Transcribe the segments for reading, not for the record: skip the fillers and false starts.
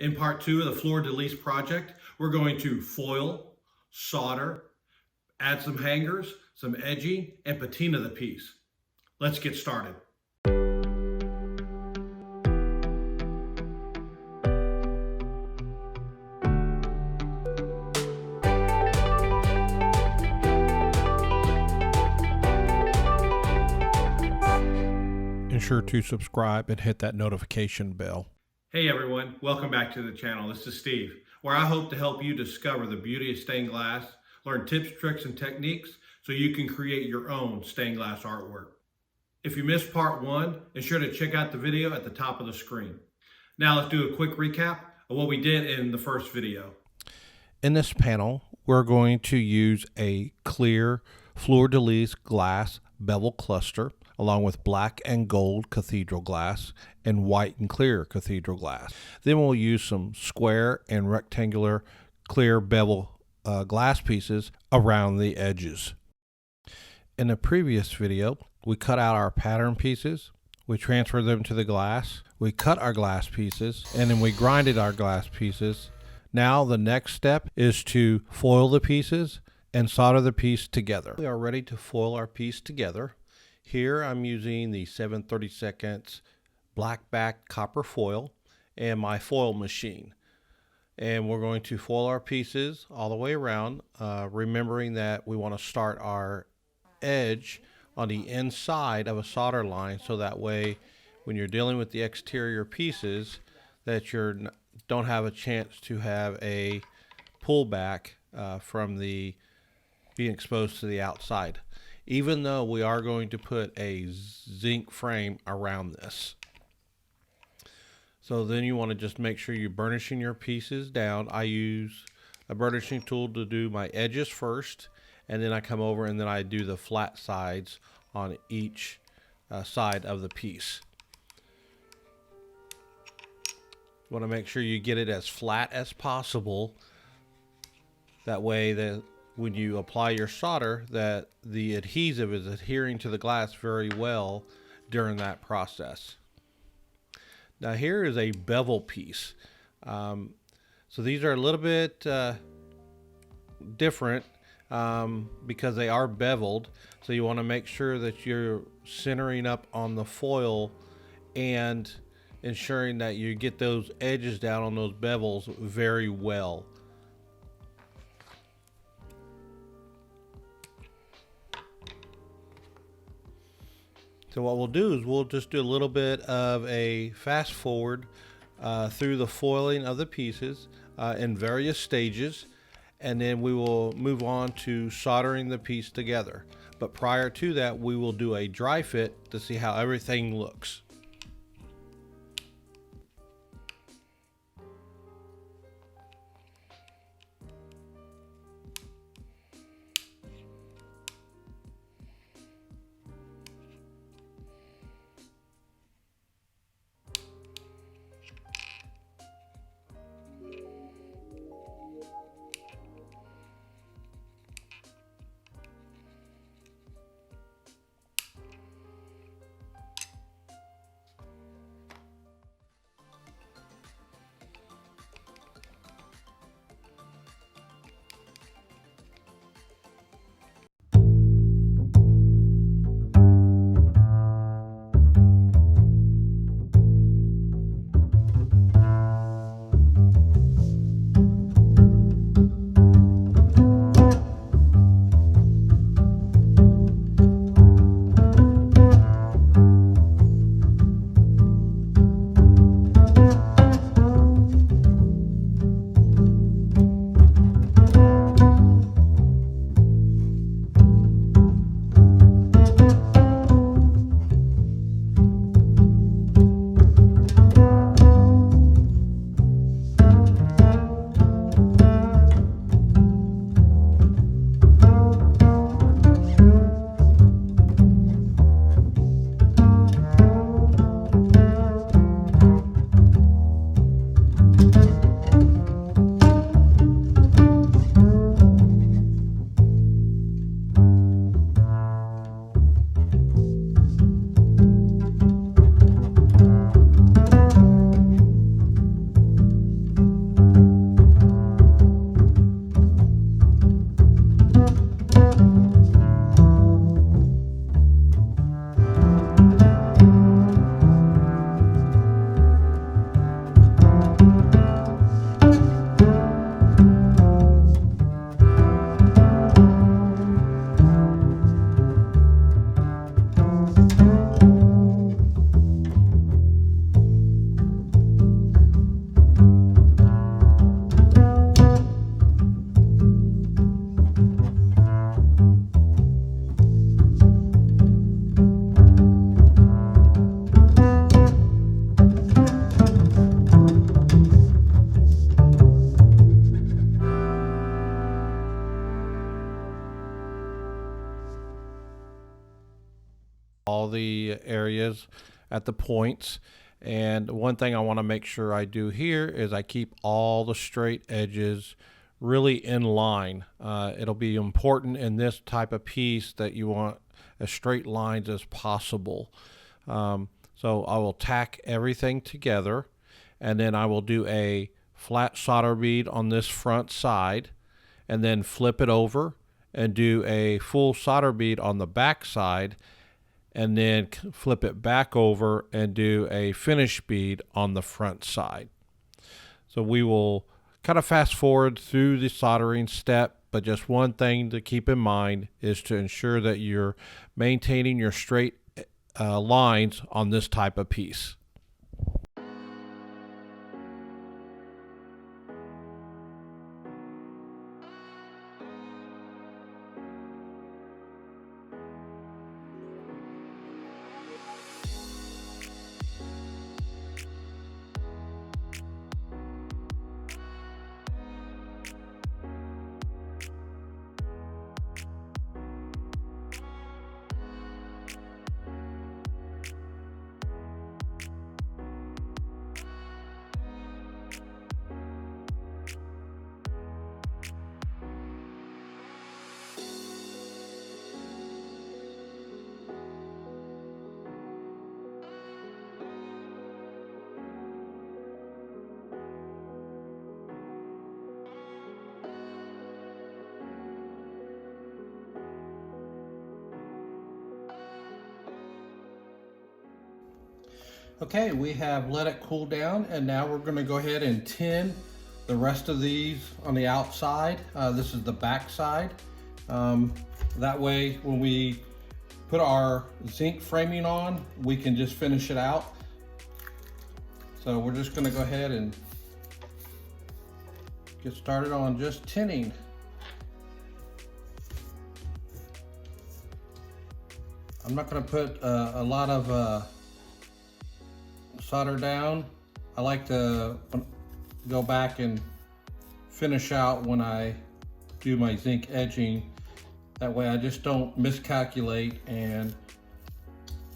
In part 2 of the Fleur De Lis project, we're going to foil, solder, add some hangers, some edging, and patina the piece. Let's get started. Ensure to subscribe and hit that notification bell. Hey everyone, welcome back to the channel. This is Steve, where I hope to help you discover the beauty of stained glass, learn tips, tricks, and techniques so you can create your own stained glass artwork. If you missed part 1, ensure to check out the video at the top of the screen. Now let's do a quick recap of what we did in the first video. In this panel, we're going to use a clear Fleur De Lis glass bevel cluster along with black and gold cathedral glass and white and clear cathedral glass. Then we'll use some square and rectangular clear bevel glass pieces around the edges. In the previous video, we cut out our pattern pieces, we transferred them to the glass, we cut our glass pieces, and then we grinded our glass pieces. Now the next step is to foil the pieces and solder the piece together. We are ready to foil our piece together. Here I'm using the 7/32 black back copper foil and my foil machine. And we're going to foil our pieces all the way around, remembering that we want to start our edge on the inside of a solder line, so that way when you're dealing with the exterior pieces that you don't have a chance to have a pullback from the being exposed to the outside, even though we are going to put a zinc frame around this. So then you want to just make sure you're burnishing your pieces down. I use a burnishing tool to do my edges first, and then I come over and then I do the flat sides on each side of the piece. You want to make sure you get it as flat as possible. That way that when you apply your solder, that the adhesive is adhering to the glass very well during that process. Now here is a bevel piece. So these are a little bit different because they are beveled. So you want to make sure that you're centering up on the foil and ensuring that you get those edges down on those bevels very well. So what we'll do is we'll just do a little bit of a fast forward through the foiling of the pieces in various stages, and then we will move on to soldering the piece together. But prior to that, we will do a dry fit to see how everything looks. all the areas at the points. And one thing I want to make sure I do here is I keep all the straight edges really in line. It'll be important in this type of piece that you want as straight lines as possible. So I will tack everything together, and then I will do a flat solder bead on this front side, and then flip it over and do a full solder bead on the back side, and then flip it back over and do a finish bead on the front side. So we will kind of fast forward through the soldering step, but just one thing to keep in mind is to ensure that you're maintaining your straight lines on this type of piece. Okay, we have let it cool down, and now we're going to go ahead and tin the rest of these on the outside. This is the back side. That way when we put our zinc framing on, we can just finish it out. So we're just going to go ahead and get started on just tinning. I'm not going to put a lot of solder down. I like to go back and finish out when I do my zinc edging. That way I just don't miscalculate and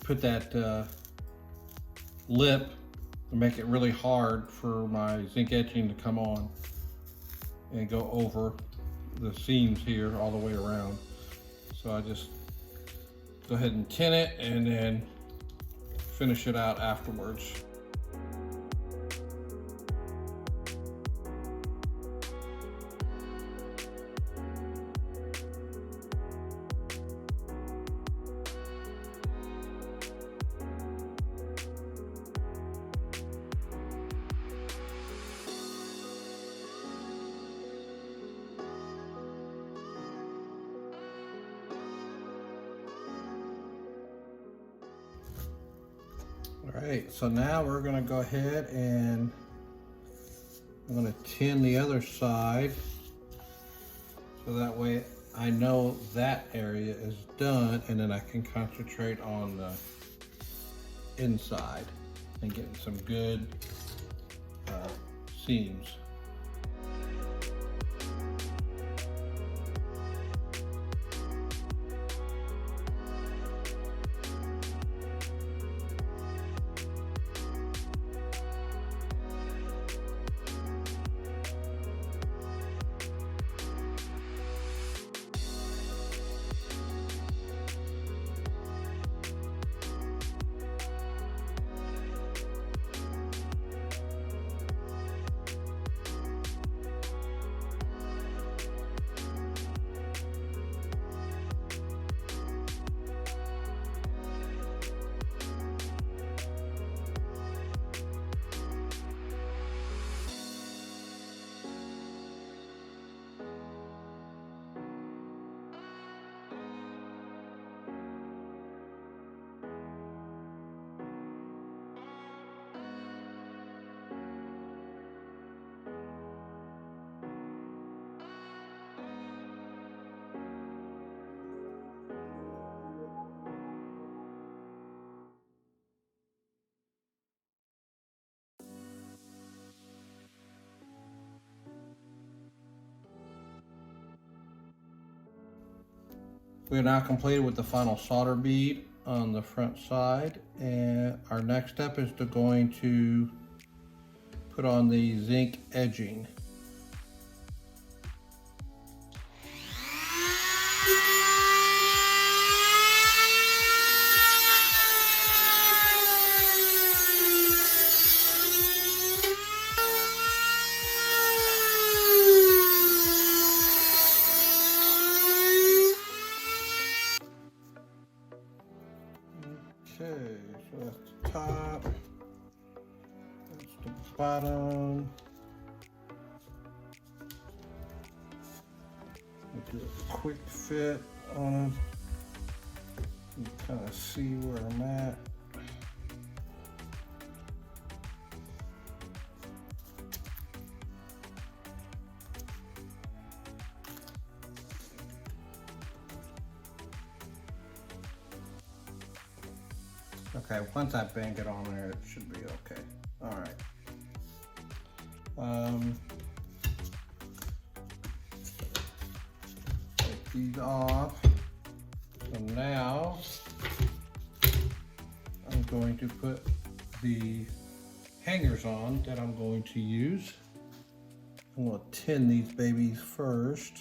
put that lip and make it really hard for my zinc edging to come on and go over the seams here all the way around. So I just go ahead and tin it and then finish it out afterwards. All right, so now we're gonna go ahead and I'm gonna tin the other side so that way I know that area is done, and then I can concentrate on the inside and getting some good seams. We are now completed with the final solder bead. on the front side, and our next step is going to put on the zinc edging. Okay, so that's the top, that's the bottom. We'll do a quick fit on them. You kind of see where I'm at. Okay, once I bang it on there, it should be okay. All right. Take these off. So now I'm going to put the hangers on that I'm going to use. I'm going to tin these babies first.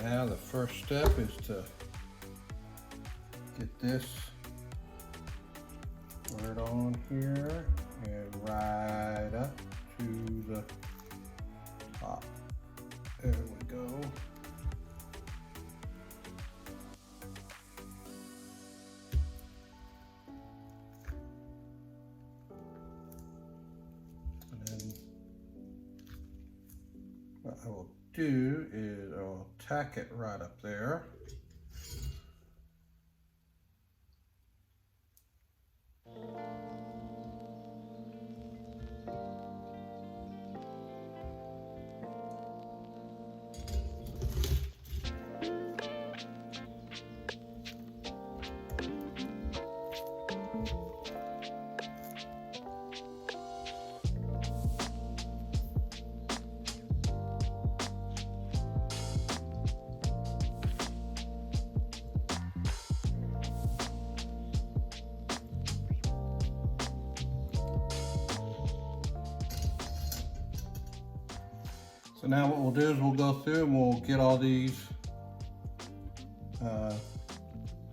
Now the first step is to get this right on here and right up to the top. There we go. And then what I will do is I'll tack it right up there. So now what we'll do is we'll go through and we'll get all these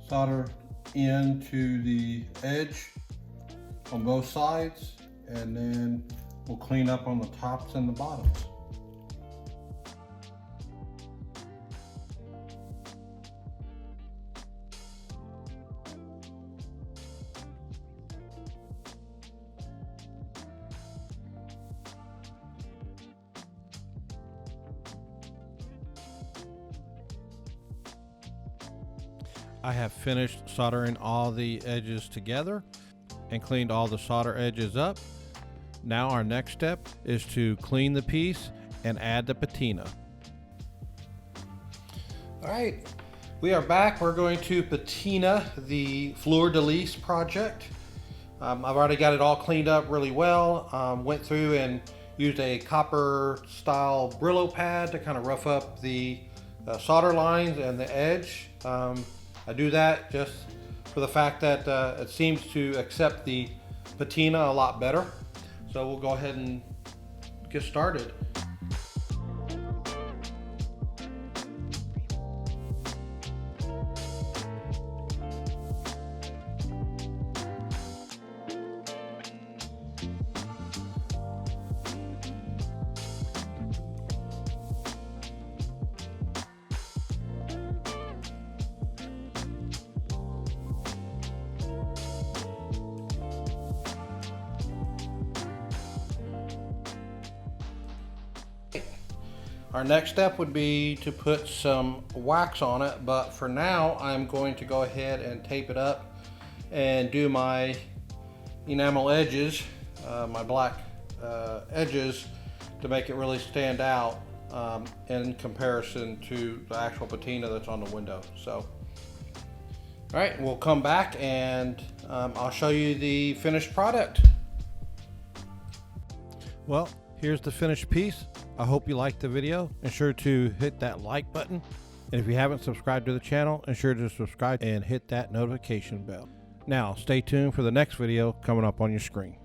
soldered into the edge on both sides, and then we'll clean up on the tops and the bottoms. I have finished soldering all the edges together and cleaned all the solder edges up. Now our next step is to clean the piece and add the patina. All right, we are back. We're going to patina the Fleur De Lis project. I've already got it all cleaned up really well. Went through and used a copper style Brillo pad to kind of rough up the solder lines and the edge. I do that just for the fact that it seems to accept the patina a lot better. So we'll go ahead and get started. Our next step would be to put some wax on it, but for now I'm going to go ahead and tape it up and do my enamel edges, my black edges, to make it really stand out in comparison to the actual patina that's on the window. So, all right, we'll come back and I'll show you the finished product. Well, here's the finished piece. I hope you liked the video. Ensure to hit that like button. And if you haven't subscribed to the channel, ensure to subscribe and hit that notification bell. Now, stay tuned for the next video coming up on your screen.